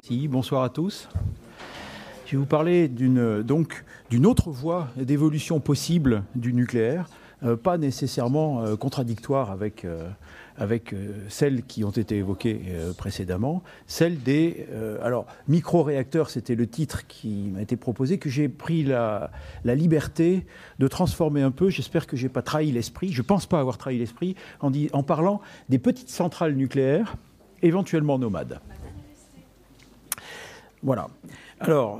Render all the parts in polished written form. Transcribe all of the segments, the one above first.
Bonsoir à tous. Je vais vous parler d'une autre voie d'évolution possible du nucléaire, pas nécessairement contradictoire avec celles qui ont été évoquées précédemment, celle des... alors, micro-réacteurs, c'était le titre qui m'a été proposé, que j'ai pris la liberté de transformer un peu. J'espère que je n'ai pas trahi l'esprit, je ne pense pas avoir trahi l'esprit, en parlant des petites centrales nucléaires, éventuellement nomades. Voilà. Alors,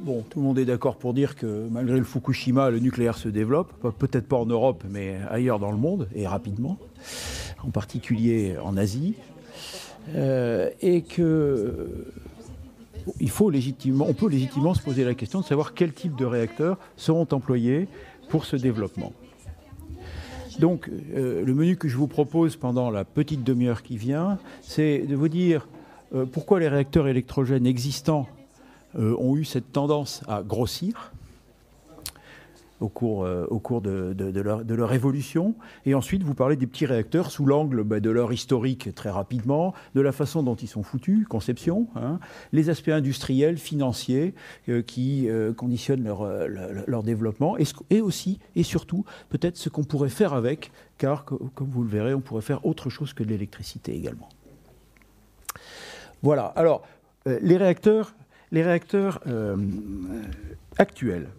bon, tout le monde est d'accord pour dire que malgré le Fukushima, le nucléaire se développe, peut-être pas en Europe, mais ailleurs dans le monde, et rapidement, en particulier en Asie, et que on peut légitimement se poser la question de savoir quel type de réacteurs seront employés pour ce développement. Donc, le menu que je vous propose pendant la petite demi-heure qui vient, c'est de vous dire pourquoi les réacteurs électrogènes existants ont eu cette tendance à grossir au cours de leur évolution, et ensuite vous parler des petits réacteurs sous l'angle de leur historique très rapidement, de la façon dont ils sont foutus, conception, les aspects industriels, financiers qui conditionnent leur développement, et aussi et surtout peut-être ce qu'on pourrait faire avec, car comme vous le verrez, on pourrait faire autre chose que de l'électricité également. Voilà, alors les réacteurs actuels.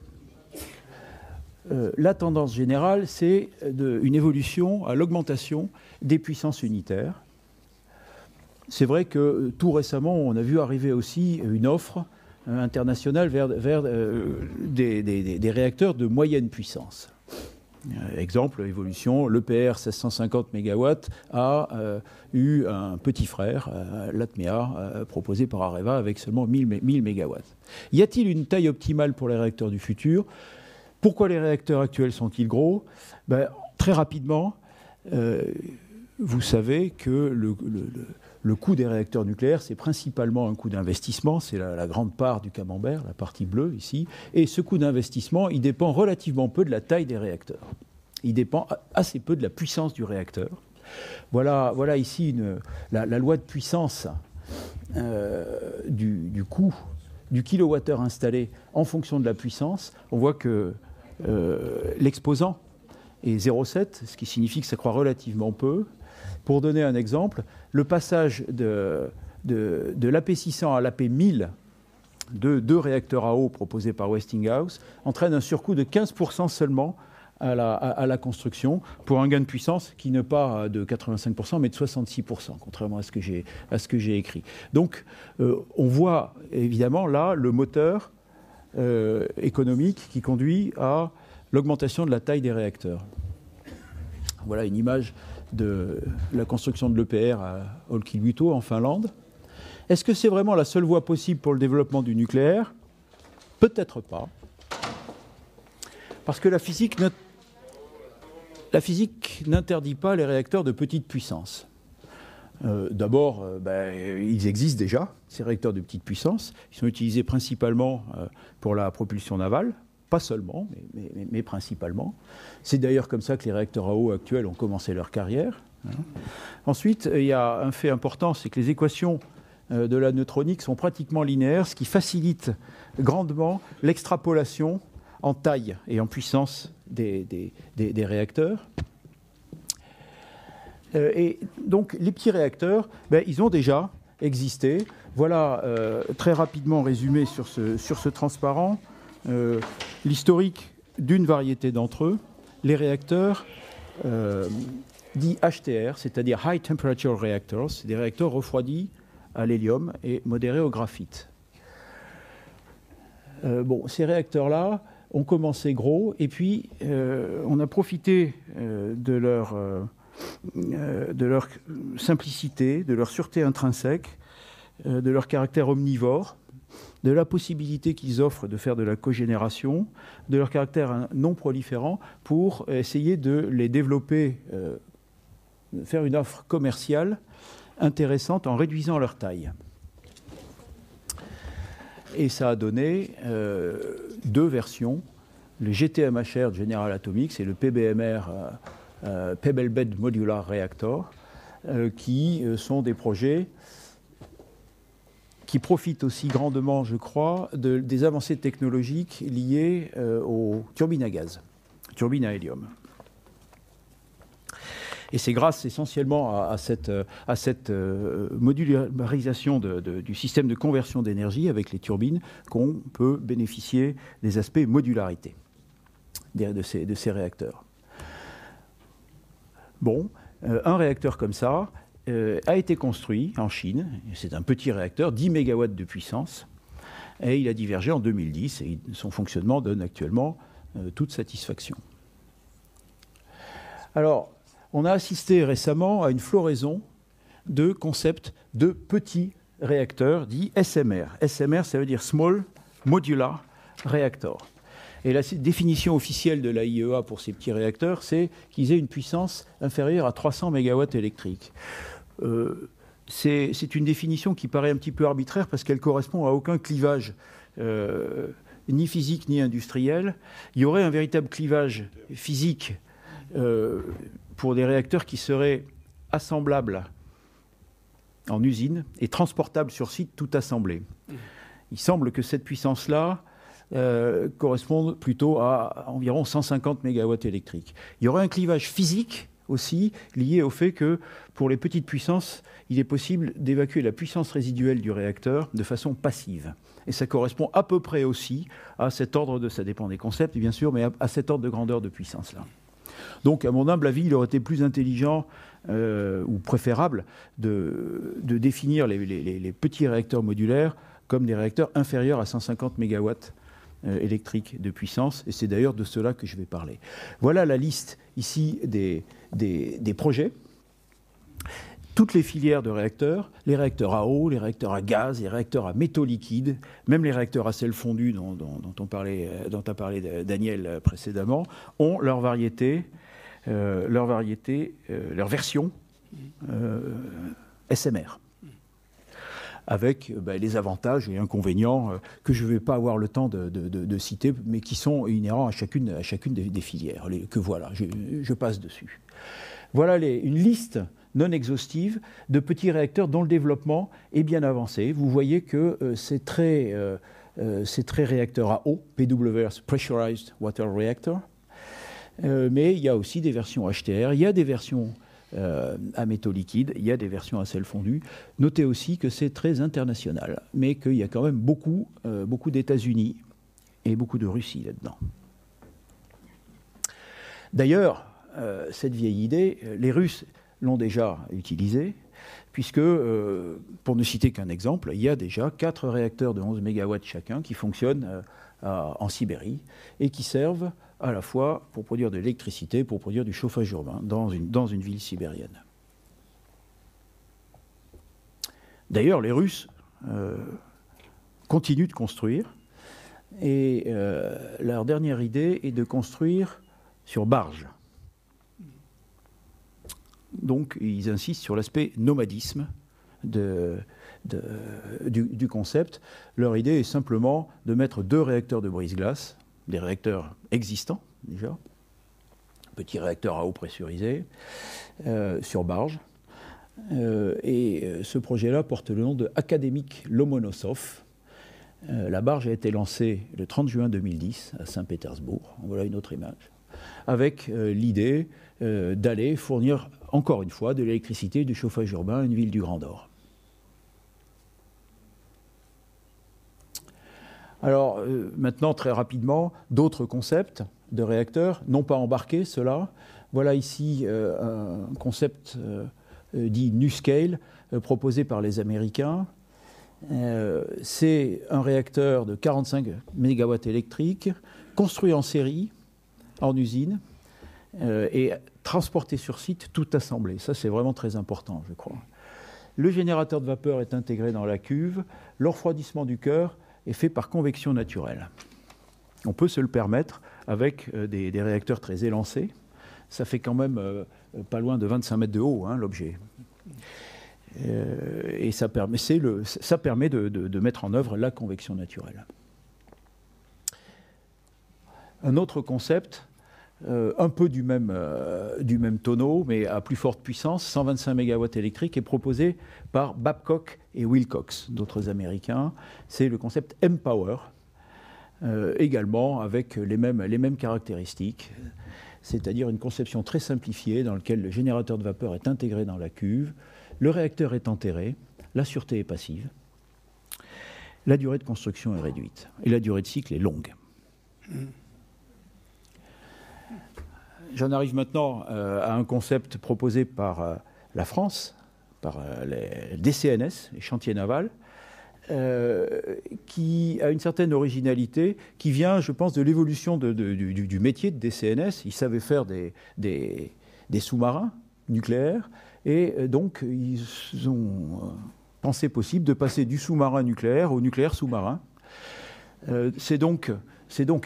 La tendance générale, c'est une évolution à l'augmentation des puissances unitaires. C'est vrai que tout récemment, on a vu arriver aussi une offre internationale vers des réacteurs de moyenne puissance. Exemple, évolution, l'EPR 1650 MW a eu un petit frère, l'ATMEA, proposé par Areva avec seulement 1000 MW. Y a-t-il une taille optimale pour les réacteurs du futur ? Pourquoi les réacteurs actuels sont-ils gros ? Très rapidement, vous savez que le coût des réacteurs nucléaires, c'est principalement un coût d'investissement, c'est la grande part du camembert, la partie bleue ici, et ce coût d'investissement, il dépend relativement peu de la taille des réacteurs. Il dépend assez peu de la puissance du réacteur. Voilà ici la loi de puissance du coût du kilowattheure installé en fonction de la puissance. On voit que l'exposant est 0,7, ce qui signifie que ça croît relativement peu. Pour donner un exemple, le passage de l'AP600 à l'AP1000 de deux réacteurs à eau proposés par Westinghouse entraîne un surcoût de 15% seulement à la construction, pour un gain de puissance qui n'est pas de 85%, mais de 66%, contrairement à ce que j'ai écrit. Donc, on voit évidemment là le moteur économique qui conduit à l'augmentation de la taille des réacteurs. Voilà une image de la construction de l'EPR à Olkiluoto en Finlande. Est-ce que c'est vraiment la seule voie possible pour le développement du nucléaire ? Peut-être pas. Parce que la physique n'interdit pas les réacteurs de petite puissance. D'abord, ils existent déjà, ces réacteurs de petite puissance. Ils sont utilisés principalement pour la propulsion navale, pas seulement, mais principalement. C'est d'ailleurs comme ça que les réacteurs à eau actuels ont commencé leur carrière. Ensuite, il y a un fait important, c'est que les équations de la neutronique sont pratiquement linéaires, ce qui facilite grandement l'extrapolation en taille et en puissance des réacteurs. Et donc, les petits réacteurs, ils ont déjà existé. Voilà, très rapidement résumé sur ce transparent, l'historique d'une variété d'entre eux, les réacteurs dits HTR, c'est-à-dire High Temperature Reactors, c'est des réacteurs refroidis à l'hélium et modérés au graphite. Ces réacteurs-là ont commencé gros, et puis on a profité de leur simplicité, de leur sûreté intrinsèque, de leur caractère omnivore, de la possibilité qu'ils offrent de faire de la cogénération, de leur caractère non proliférant, pour essayer de les développer, de faire une offre commerciale intéressante en réduisant leur taille. Et ça a donné deux versions, le GTMHR de General Atomics et le PBMR, Pebble Bed Modular Reactor, qui sont des projets qui profite aussi grandement, je crois, des avancées technologiques liées aux turbines à gaz, turbines à hélium. Et c'est grâce essentiellement à cette modularisation du système de conversion d'énergie avec les turbines qu'on peut bénéficier des aspects modularité de ces réacteurs. Bon, un réacteur comme ça a été construit en Chine. C'est un petit réacteur, 10 MW de puissance, et il a divergé en 2010 et son fonctionnement donne actuellement toute satisfaction. Alors, on a assisté récemment à une floraison de concepts de petits réacteurs dits SMR. SMR, ça veut dire Small Modular Reactor. Et la définition officielle de l'AIEA pour ces petits réacteurs, c'est qu'ils aient une puissance inférieure à 300 MW électriques. C'est une définition qui paraît un petit peu arbitraire parce qu'elle correspond à aucun clivage ni physique ni industriel. Il y aurait un véritable clivage physique pour des réacteurs qui seraient assemblables en usine et transportables sur site tout assemblés. Il semble que cette puissance-là corresponde plutôt à environ 150 MW électriques. Il y aurait un clivage physique aussi lié au fait que pour les petites puissances, il est possible d'évacuer la puissance résiduelle du réacteur de façon passive. Et ça correspond à peu près aussi à cet ordre ça dépend des concepts bien sûr, mais à cet ordre de grandeur de puissance-là. Donc, à mon humble avis, il aurait été plus intelligent ou préférable de définir les petits réacteurs modulaires comme des réacteurs inférieurs à 150 MW électriques de puissance, et c'est d'ailleurs de cela que je vais parler. Voilà la liste ici des projets. Toutes les filières de réacteurs, les réacteurs à eau, les réacteurs à gaz, les réacteurs à métaux liquides, même les réacteurs à sel fondu dont a parlé Daniel précédemment, ont leur variété, leur version SMR, avec les avantages et inconvénients que je ne vais pas avoir le temps de citer, mais qui sont inhérents à chacune des filières, que voilà, je passe dessus. Voilà une liste non exhaustive de petits réacteurs dont le développement est bien avancé. Vous voyez que c'est très réacteur à eau, PWR, Pressurized Water Reactor, mais il y a aussi des versions HTR, il y a des versions à métaux liquides, il y a des versions à sel fondu. Notez aussi que c'est très international, mais qu'il y a quand même beaucoup d'États-Unis et beaucoup de Russie là-dedans. D'ailleurs, cette vieille idée, les Russes l'ont déjà utilisée, puisque, pour ne citer qu'un exemple, il y a déjà 4 réacteurs de 11 MW chacun qui fonctionnent en Sibérie et qui servent à la fois pour produire de l'électricité, pour produire du chauffage urbain dans une ville sibérienne. D'ailleurs, les Russes continuent de construire, et leur dernière idée est de construire sur barge. Donc, ils insistent sur l'aspect nomadisme du concept. Leur idée est simplement de mettre 2 réacteurs de brise-glace, des réacteurs existants déjà, petits réacteurs à eau pressurisés, sur barge. Et ce projet-là porte le nom de Akademik Lomonosov. La barge a été lancée le 30 juin 2010 à Saint-Pétersbourg. Voilà une autre image. Avec l'idée d'aller fournir, encore une fois, de l'électricité et du chauffage urbain à une ville du Grand Nord. Alors, maintenant, très rapidement, d'autres concepts de réacteurs, non pas embarqués, ceux-là. Voilà ici un concept dit NuScale, proposé par les Américains. C'est un réacteur de 45 MW électriques, construit en série, en usine, et transporté sur site, tout assemblé. Ça, c'est vraiment très important, je crois. Le générateur de vapeur est intégré dans la cuve. Le refroidissement du cœur est fait par convection naturelle. On peut se le permettre avec des réacteurs très élancés. Ça fait quand même pas loin de 25 mètres de haut, hein, l'objet. Et ça permet de mettre en œuvre la convection naturelle. Un autre concept un peu du même tonneau, mais à plus forte puissance, 125 MW électriques, est proposé par Babcock et Wilcox, d'autres Américains. C'est le concept M-Power, également avec les mêmes caractéristiques, c'est-à-dire une conception très simplifiée dans laquelle le générateur de vapeur est intégré dans la cuve, le réacteur est enterré, la sûreté est passive, la durée de construction est réduite et la durée de cycle est longue. J'en arrive maintenant à un concept proposé par la France, par les DCNS, les chantiers navals, qui a une certaine originalité, qui vient, je pense, de l'évolution du métier de DCNS. Ils savaient faire des sous-marins nucléaires, et donc ils ont pensé possible de passer du sous-marin nucléaire au nucléaire sous-marin. C'est donc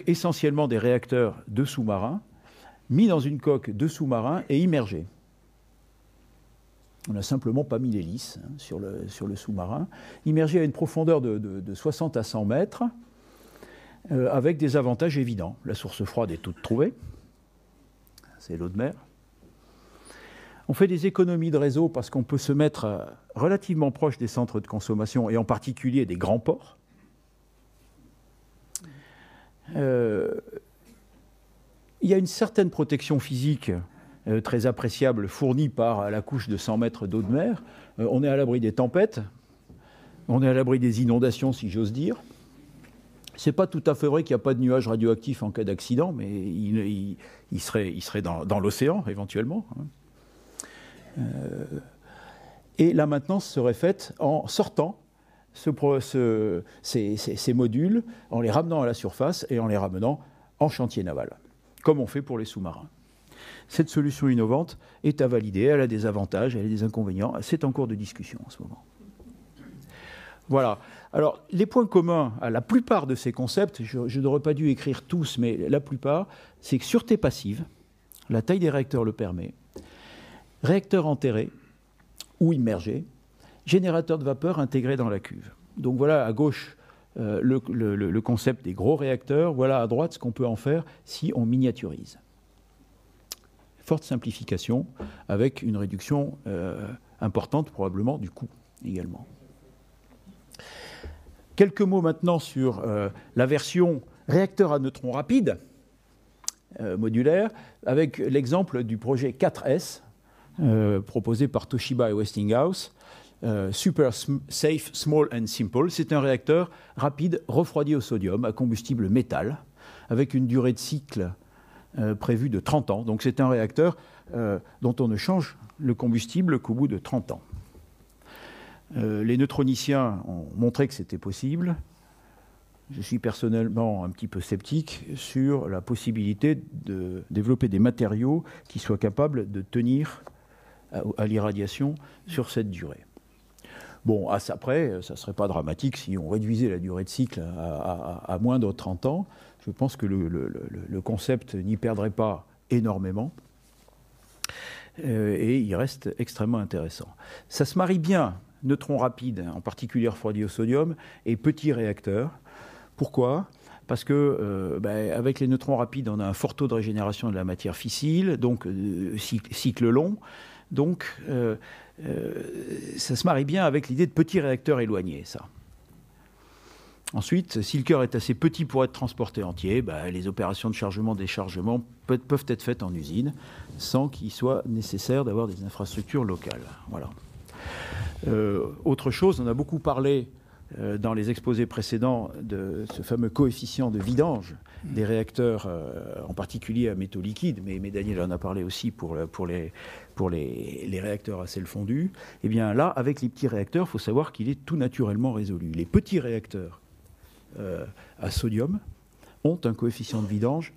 essentiellement des réacteurs de sous-marins mis dans une coque de sous-marin et immergés. On n'a simplement pas mis l'hélice sur le sous-marin, immergé à une profondeur de 60 à 100 mètres, avec des avantages évidents. La source froide est toute trouvée, c'est l'eau de mer. On fait des économies de réseau parce qu'on peut se mettre relativement proche des centres de consommation, et en particulier des grands ports. Il y a une certaine protection physique très appréciable fournie par la couche de 100 mètres d'eau de mer. On est à l'abri des tempêtes, on est à l'abri des inondations, si j'ose dire. C'est pas tout à fait vrai qu'il n'y a pas de nuages radioactifs en cas d'accident, mais il serait dans l'océan éventuellement. Et la maintenance serait faite en sortant ces modules, en les ramenant à la surface et en les ramenant en chantier naval, comme on fait pour les sous-marins. Cette solution innovante est à valider, elle a des avantages, elle a des inconvénients, c'est en cours de discussion en ce moment. Voilà. Alors, les points communs à la plupart de ces concepts, je n'aurais pas dû écrire tous, mais la plupart, c'est que sûreté passive, la taille des réacteurs le permet, réacteur enterré ou immergé, générateur de vapeur intégré dans la cuve. Donc voilà à gauche le concept des gros réacteurs, voilà à droite ce qu'on peut en faire si on miniaturise. Forte simplification avec une réduction importante probablement du coût également. Quelques mots maintenant sur la version réacteur à neutrons rapides modulaire, avec l'exemple du projet 4S proposé par Toshiba et Westinghouse. Super Safe, Small and Simple. C'est un réacteur rapide refroidi au sodium à combustible métal avec une durée de cycle prévue de 30 ans. Donc c'est un réacteur dont on ne change le combustible qu'au bout de 30 ans. Les neutroniciens ont montré que c'était possible. Je suis personnellement un petit peu sceptique sur la possibilité de développer des matériaux qui soient capables de tenir à l'irradiation sur cette durée. Bon, après, ça ne serait pas dramatique si on réduisait la durée de cycle à moins de 30 ans. Je pense que le concept n'y perdrait pas énormément. Et il reste extrêmement intéressant. Ça se marie bien, neutrons rapides, en particulier refroidis au sodium, et petits réacteurs. Pourquoi ? Parce que avec les neutrons rapides, on a un fort taux de régénération de la matière fissile, donc cycle long. Donc, ça se marie bien avec l'idée de petits réacteurs éloignés, ça. Ensuite, si le cœur est assez petit pour être transporté entier, les opérations de chargement-déchargement peuvent être faites en usine, sans qu'il soit nécessaire d'avoir des infrastructures locales. Voilà. Autre chose, on a beaucoup parlé dans les exposés précédents de ce fameux coefficient de vidange des réacteurs, en particulier à métaux liquides, mais Daniel en a parlé aussi pour les réacteurs à sel fondu. Eh bien là, avec les petits réacteurs, il faut savoir qu'il est tout naturellement résolu. Les petits réacteurs à sodium ont un coefficient de vidange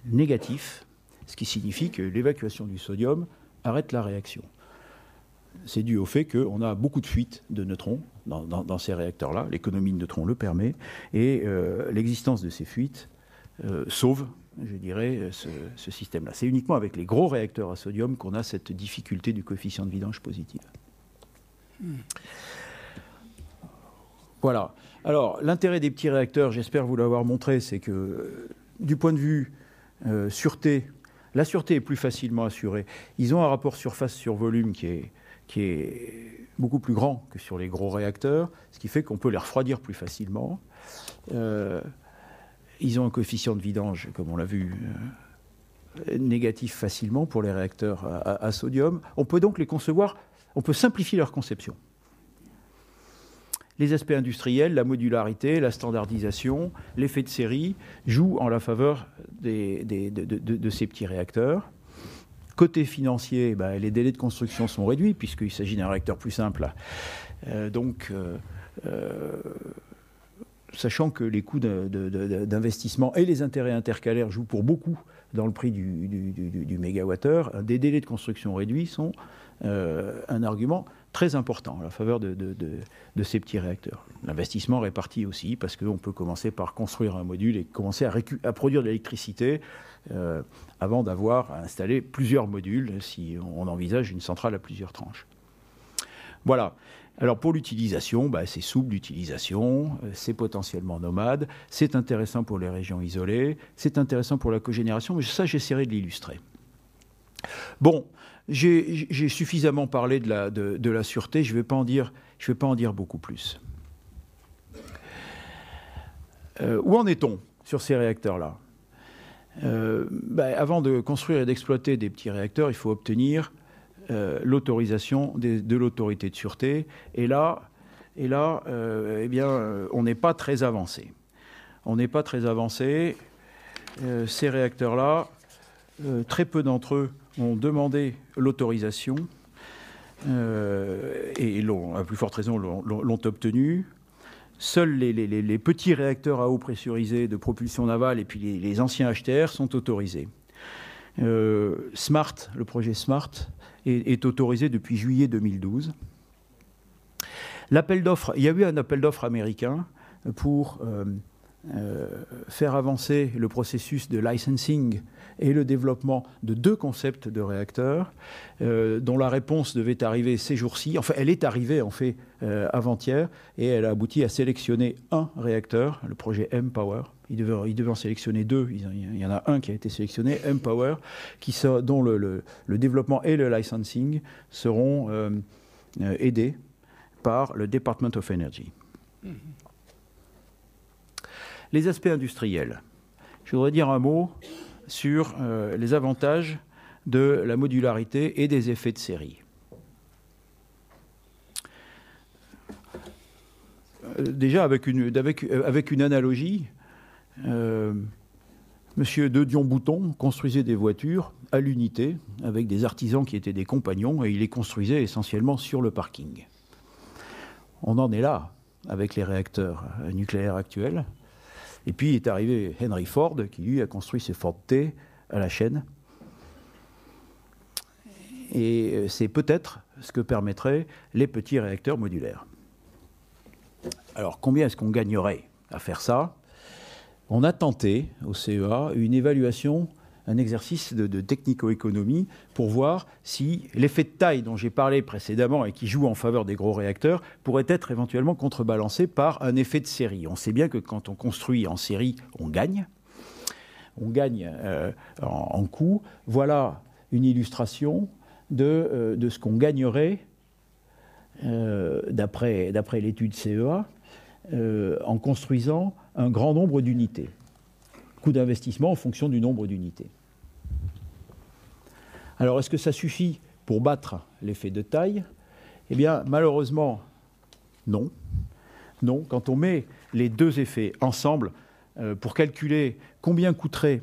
négatif, ce qui signifie que l'évacuation du sodium arrête la réaction. C'est dû au fait qu'on a beaucoup de fuites de neutrons dans ces réacteurs-là. L'économie de neutrons le permet. Et l'existence de ces fuites sauve, je dirais, ce système-là. C'est uniquement avec les gros réacteurs à sodium qu'on a cette difficulté du coefficient de vidange positive. Voilà. Alors, l'intérêt des petits réacteurs, j'espère vous l'avoir montré, c'est que du point de vue sûreté. La sûreté est plus facilement assurée. Ils ont un rapport surface sur volume qui est beaucoup plus grand que sur les gros réacteurs, ce qui fait qu'on peut les refroidir plus facilement. Ils ont un coefficient de vidange, comme on l'a vu, négatif facilement pour les réacteurs à sodium. On peut donc les concevoir, on peut simplifier leur conception. Les aspects industriels, la modularité, la standardisation, l'effet de série jouent en la faveur de ces petits réacteurs. Côté financier, les délais de construction sont réduits puisqu'il s'agit d'un réacteur plus simple. Sachant que les coûts d'investissement et les intérêts intercalaires jouent pour beaucoup dans le prix du mégawattheure, des délais de construction réduits sont un argument très important en la faveur de ces petits réacteurs. L'investissement réparti aussi, parce qu'on peut commencer par construire un module et commencer à produire de l'électricité avant d'avoir à installer plusieurs modules si on envisage une centrale à plusieurs tranches. Voilà. Alors pour l'utilisation, c'est souple d'utilisation, c'est potentiellement nomade, c'est intéressant pour les régions isolées, c'est intéressant pour la cogénération, mais ça j'essaierai de l'illustrer. Bon, j'ai suffisamment parlé de la sûreté, je ne vais pas en dire beaucoup plus. Où en est-on sur ces réacteurs-là ? Avant de construire et d'exploiter des petits réacteurs, il faut obtenir l'autorisation de l'autorité de sûreté. Et là, on n'est pas très avancé. Ces réacteurs-là, très peu d'entre eux ont demandé l'autorisation et à plus forte raison l'ont obtenue. Seuls les petits réacteurs à eau pressurisée de propulsion navale et puis les anciens HTR sont autorisés. SMART, le projet SMART, est autorisé depuis juillet 2012. L'appel d'offres, il y a eu un appel d'offres américain pour faire avancer le processus de licensing et le développement de 2 concepts de réacteurs dont la réponse devait arriver ces jours-ci. Enfin, elle est arrivée en fait avant-hier et elle a abouti à sélectionner un réacteur, le projet mPower. Il devait en sélectionner 2. Il y en a un qui a été sélectionné, mPower, dont le développement et le licensing seront aidés par le Department of Energy. Les aspects industriels. Je voudrais dire un mot sur les avantages de la modularité et des effets de série. Déjà, avec une analogie, Monsieur de Dion-Bouton construisait des voitures à l'unité avec des artisans qui étaient des compagnons et il les construisait essentiellement sur le parking. On en est là avec les réacteurs nucléaires actuels. Et puis est arrivé Henry Ford qui lui a construit ses Ford T à la chaîne. Et c'est peut-être ce que permettraient les petits réacteurs modulaires. Alors combien est-ce qu'on gagnerait à faire ça ? On a tenté au CEA une évaluation, un exercice de technico-économie pour voir si l'effet de taille dont j'ai parlé précédemment et qui joue en faveur des gros réacteurs pourrait être éventuellement contrebalancé par un effet de série. On sait bien que quand on construit en série, on gagne. On gagne en coût. Voilà une illustration de ce qu'on gagnerait d'après l'étude CEA en construisant un grand nombre d'unités. Coût d'investissement en fonction du nombre d'unités. Alors, est-ce que ça suffit pour battre l'effet de taille ? Eh bien, malheureusement, non. Non, quand on met les 2 effets ensemble pour calculer combien coûterait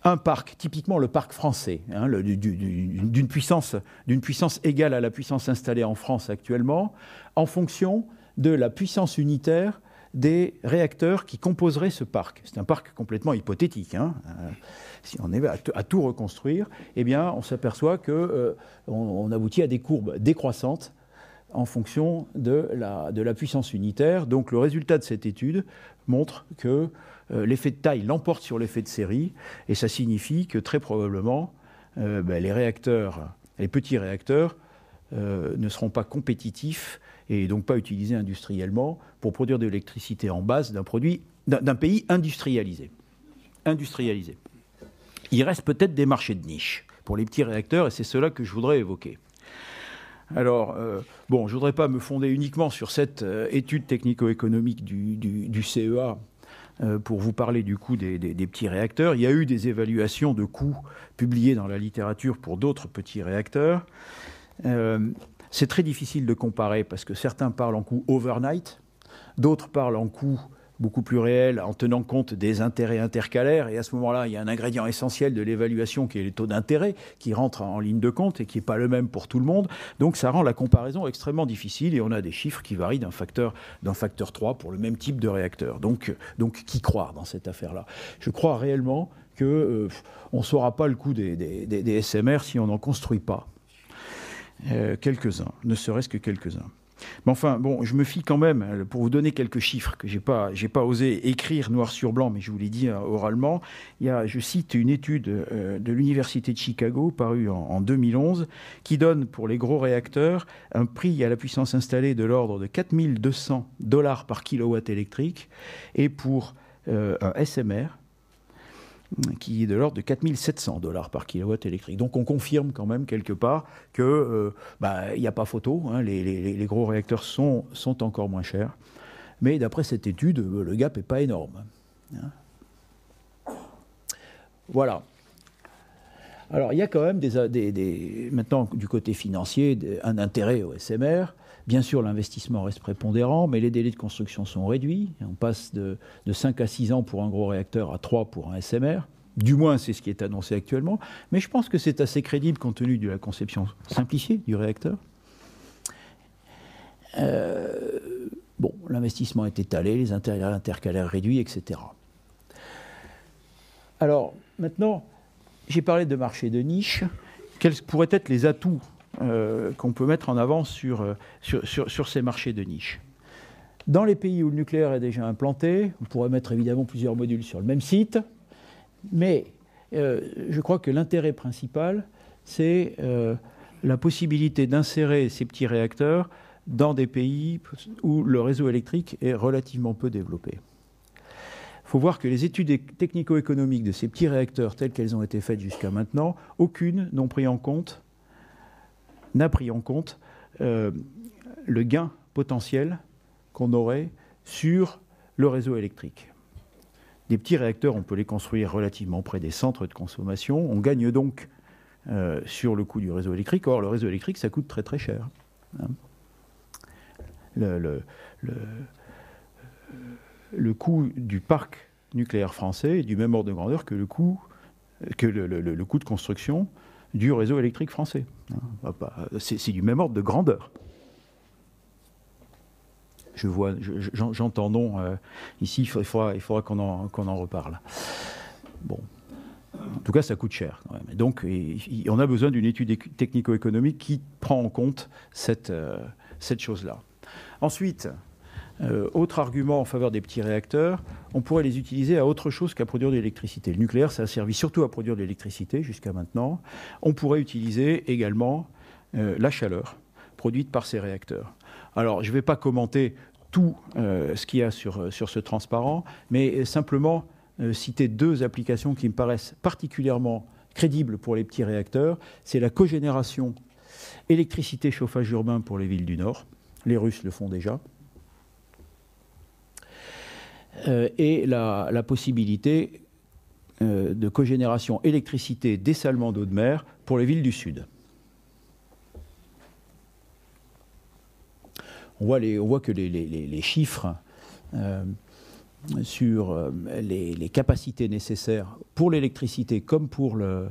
un parc, typiquement le parc français, d'une puissance égale à la puissance installée en France actuellement, en fonction de la puissance unitaire des réacteurs qui composeraient ce parc. C'est un parc complètement hypothétique. Si on est à tout reconstruire, eh bien, on s'aperçoit qu'on aboutit à des courbes décroissantes en fonction de la puissance unitaire. Donc le résultat de cette étude montre que l'effet de taille l'emporte sur l'effet de série, et ça signifie que très probablement les petits réacteurs ne seront pas compétitifs et donc pas utilisés industriellement pour produire de l'électricité en base d'un pays industrialisé. il reste peut-être des marchés de niche pour les petits réacteurs, et c'est cela que je voudrais évoquer. Alors, je ne voudrais pas me fonder uniquement sur cette étude technico-économique du CEA pour vous parler du coût des petits réacteurs. Il y a eu des évaluations de coûts publiées dans la littérature pour d'autres petits réacteurs. C'est très difficile de comparer parce que certains parlent en coût overnight, d'autres parlent en coût beaucoup plus réel en tenant compte des intérêts intercalaires. Et à ce moment-là, il y a un ingrédient essentiel de l'évaluation qui est les taux d'intérêt qui rentrent en ligne de compte et qui n'est pas le même pour tout le monde. Donc ça rend la comparaison extrêmement difficile et on a des chiffres qui varient d'un facteur 3 pour le même type de réacteur. Donc qui croire dans cette affaire-là? Je crois réellement qu'on ne saura pas le coût des SMR si on n'en construit pas quelques-uns, ne serait-ce que quelques-uns. Mais enfin, bon, je me fie quand même, pour vous donner quelques chiffres que j'ai pas osé écrire noir sur blanc, mais je vous l'ai dit oralement. Je cite une étude de l'Université de Chicago, parue en 2011, qui donne pour les gros réacteurs un prix à la puissance installée de l'ordre de $4 200 par kilowatt électrique, et pour un SMR, qui est de l'ordre de $4 700 par kilowatt électrique. Donc on confirme quand même quelque part qu'il n'y a pas photo, hein, les gros réacteurs sont encore moins chers. Mais d'après cette étude, le gap n'est pas énorme. Hein. Voilà. Alors il y a quand même maintenant du côté financier un intérêt au SMR. Bien sûr, l'investissement reste prépondérant, mais les délais de construction sont réduits. On passe de 5 à 6 ans pour un gros réacteur à 3 pour un SMR. Du moins, c'est ce qui est annoncé actuellement. Mais je pense que c'est assez crédible compte tenu de la conception simplifiée du réacteur. L'investissement est étalé, les intérêts intercalaires réduits, etc. Alors, maintenant, j'ai parlé de marché de niche. Quels pourraient être les atouts qu'on peut mettre en avant sur ces marchés de niche? Dans les pays où le nucléaire est déjà implanté, on pourrait mettre évidemment plusieurs modules sur le même site, mais je crois que l'intérêt principal, c'est la possibilité d'insérer ces petits réacteurs dans des pays où le réseau électrique est relativement peu développé. Il faut voir que les études technico-économiques de ces petits réacteurs telles qu'elles ont été faites jusqu'à maintenant, aucune n'a pris en compte le gain potentiel qu'on aurait sur le réseau électrique. Des petits réacteurs, on peut les construire relativement près des centres de consommation. On gagne donc sur le coût du réseau électrique. Or, le réseau électrique, ça coûte très très cher. Hein. Le coût du parc nucléaire français est du même ordre de grandeur que le coût de construction du réseau électrique français. C'est du même ordre de grandeur. J'entends non. Ici, il faudra qu'on en reparle. Bon. En tout cas, ça coûte cher quand même. Donc, on a besoin d'une étude technico-économique qui prend en compte cette chose-là. Ensuite, autre argument en faveur des petits réacteurs, on pourrait les utiliser à autre chose qu'à produire de l'électricité. Le nucléaire, ça a servi surtout à produire de l'électricité jusqu'à maintenant. On pourrait utiliser également la chaleur produite par ces réacteurs. Alors, je ne vais pas commenter tout ce qu'il y a sur ce transparent, mais simplement citer deux applications qui me paraissent particulièrement crédibles pour les petits réacteurs. C'est la cogénération électricité-chauffage urbain pour les villes du Nord. Les Russes le font déjà. Et la possibilité de cogénération électricité-dessalement d'eau de mer pour les villes du Sud. On voit que les chiffres sur les capacités nécessaires pour l'électricité comme pour le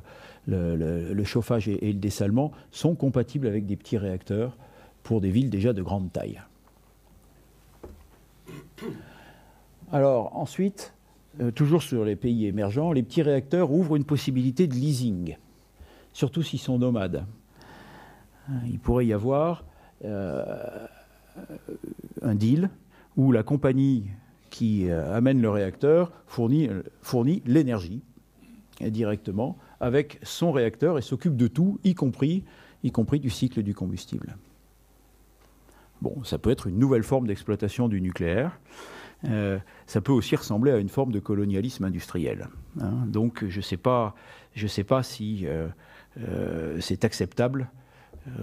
chauffage et le dessalement sont compatibles avec des petits réacteurs pour des villes déjà de grande taille. Alors ensuite, toujours sur les pays émergents, les petits réacteurs ouvrent une possibilité de leasing, surtout s'ils sont nomades. Il pourrait y avoir un deal où la compagnie qui amène le réacteur fournit l'énergie directement avec son réacteur et s'occupe de tout, y compris du cycle du combustible. Bon, ça peut être une nouvelle forme d'exploitation du nucléaire, ça peut aussi ressembler à une forme de colonialisme industriel. Hein. Donc je ne sais pas si c'est acceptable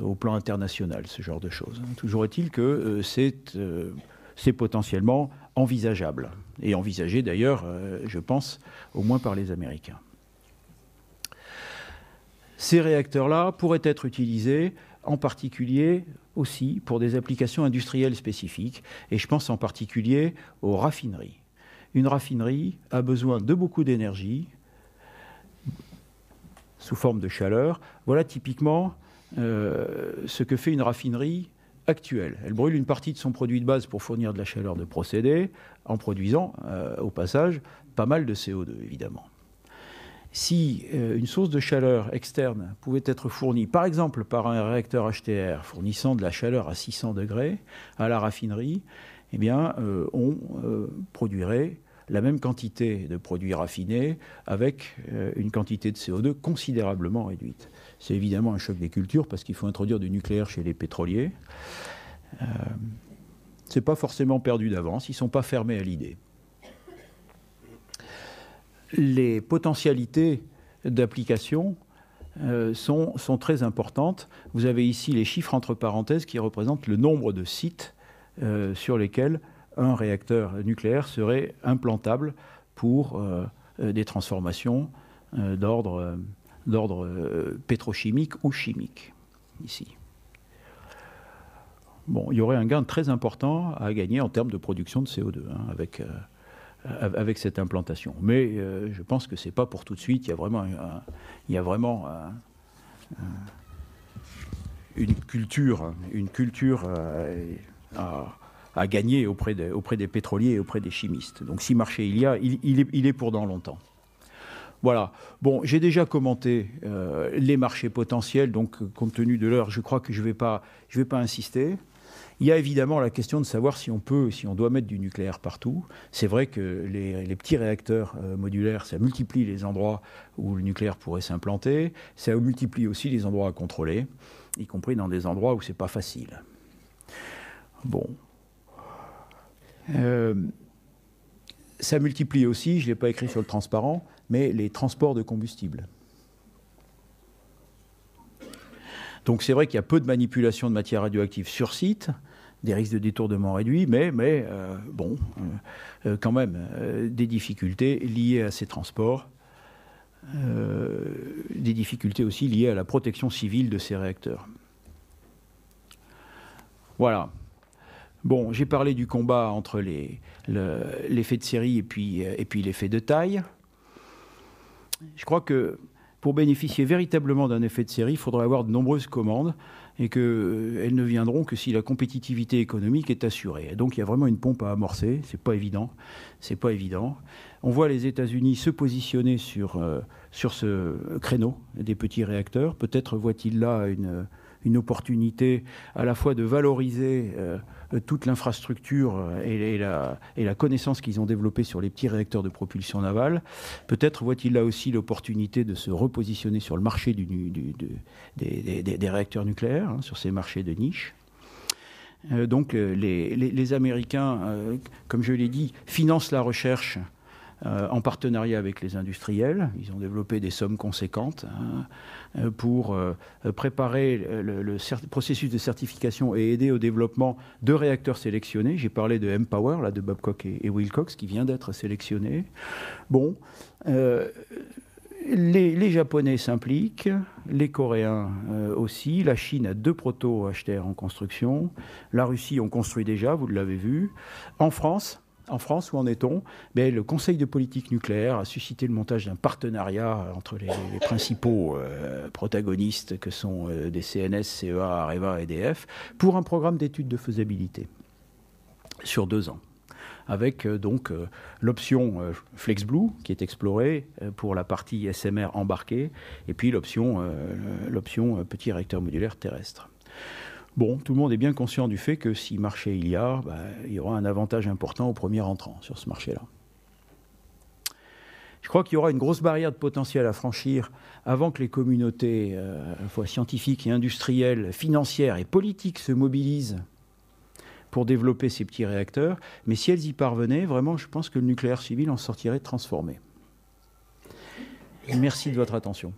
au plan international, ce genre de choses. Toujours est-il que c'est potentiellement envisageable, et envisagé d'ailleurs, je pense, au moins par les Américains. Ces réacteurs-là pourraient être utilisés en particulier aussi pour des applications industrielles spécifiques, et je pense en particulier aux raffineries. Une raffinerie a besoin de beaucoup d'énergie sous forme de chaleur. Voilà typiquement ce que fait une raffinerie actuelle. Elle brûle une partie de son produit de base pour fournir de la chaleur de procédé, en produisant, au passage, pas mal de CO2, évidemment. Si une source de chaleur externe pouvait être fournie, par exemple par un réacteur HTR fournissant de la chaleur à 600 degrés à la raffinerie, eh bien, on produirait la même quantité de produits raffinés avec une quantité de CO2 considérablement réduite. C'est évidemment un choc des cultures parce qu'il faut introduire du nucléaire chez les pétroliers. Ce n'est pas forcément perdu d'avance, ils ne sont pas fermés à l'idée. Les potentialités d'application sont très importantes. Vous avez ici les chiffres entre parenthèses qui représentent le nombre de sites sur lesquels un réacteur nucléaire serait implantable pour des transformations d'ordre pétrochimique ou chimique, ici. Bon, il y aurait un gain très important à gagner en termes de production de CO2 avec cette implantation. Mais je pense que ce n'est pas pour tout de suite. Il y a vraiment une culture à gagner auprès des pétroliers et auprès des chimistes. Donc si marché il est pour dans longtemps. Voilà. Bon, j'ai déjà commenté les marchés potentiels, donc compte tenu de l'heure, je crois que je vais pas insister. Il y a évidemment la question de savoir si on doit mettre du nucléaire partout. C'est vrai que les petits réacteurs modulaires, ça multiplie les endroits où le nucléaire pourrait s'implanter. Ça multiplie aussi les endroits à contrôler, y compris dans des endroits où c'est pas facile. Bon. Ça multiplie aussi, je ne l'ai pas écrit sur le transparent, mais les transports de combustible. Donc c'est vrai qu'il y a peu de manipulation de matières radioactives sur site, des risques de détournement réduits, mais quand même, des difficultés liées à ces transports, des difficultés aussi liées à la protection civile de ces réacteurs. Voilà. Bon, j'ai parlé du combat entre l'effet de série et puis l'effet de taille. Je crois que pour bénéficier véritablement d'un effet de série, il faudra avoir de nombreuses commandes et qu'elles ne viendront que si la compétitivité économique est assurée. Et donc il y a vraiment une pompe à amorcer, c'est pas évident. On voit les États-Unis se positionner sur ce créneau des petits réacteurs. Peut-être voit-il là une opportunité à la fois de valoriser toute l'infrastructure et la connaissance qu'ils ont développée sur les petits réacteurs de propulsion navale. Peut-être voit-il là aussi l'opportunité de se repositionner sur le marché des réacteurs nucléaires, sur ces marchés de niche. Donc les Américains, comme je l'ai dit, financent la recherche en partenariat avec les industriels. Ils ont développé des sommes conséquentes pour préparer le processus de certification et aider au développement de réacteurs sélectionnés. J'ai parlé de mPower, là, de Babcock et Wilcox, qui vient d'être sélectionné. Bon, les Japonais s'impliquent, les Coréens aussi. La Chine a 2 proto-HTR en construction. La Russie, on construit déjà, vous l'avez vu. En France, où en est-on ? Le Conseil de politique nucléaire a suscité le montage d'un partenariat entre les principaux protagonistes que sont des CNS, CEA, Areva et EDF pour un programme d'études de faisabilité sur 2 ans. Avec donc l'option FlexBlue qui est explorée pour la partie SMR embarquée et puis l'option petit réacteur modulaire terrestre. Bon, tout le monde est bien conscient du fait que si marché il y aura un avantage important au premier entrant sur ce marché-là. Je crois qu'il y aura une grosse barrière de potentiel à franchir avant que les communautés à la fois scientifiques et industrielles, financières et politiques se mobilisent pour développer ces petits réacteurs. Mais si elles y parvenaient, vraiment, je pense que le nucléaire civil en sortirait transformé. Merci de votre attention.